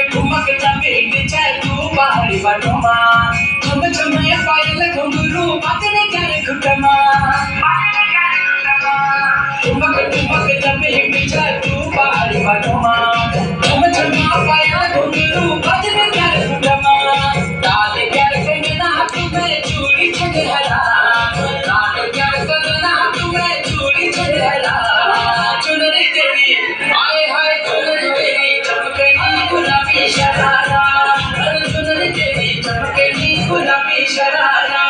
ठुमक जमीन तू पहाड़ी बटोमा छम छम ये पायल घुंघरू बाजने करे घुटमा ठुमक जमीन तू पहाड़ी बटोमा छम छम ये पायल घुंघरू बाजने करे घुटमा डाल कर कंगना तुम्हें चूड़ी छड़हरा डाल कर कंगना तुम्हें चूड़ी छड़हरा चुनरी तेरी आए हाय चुनरी तेरी चमकनी गुलाबी शरारा चुनरी तेरी चमकनी गुलाबी शरारा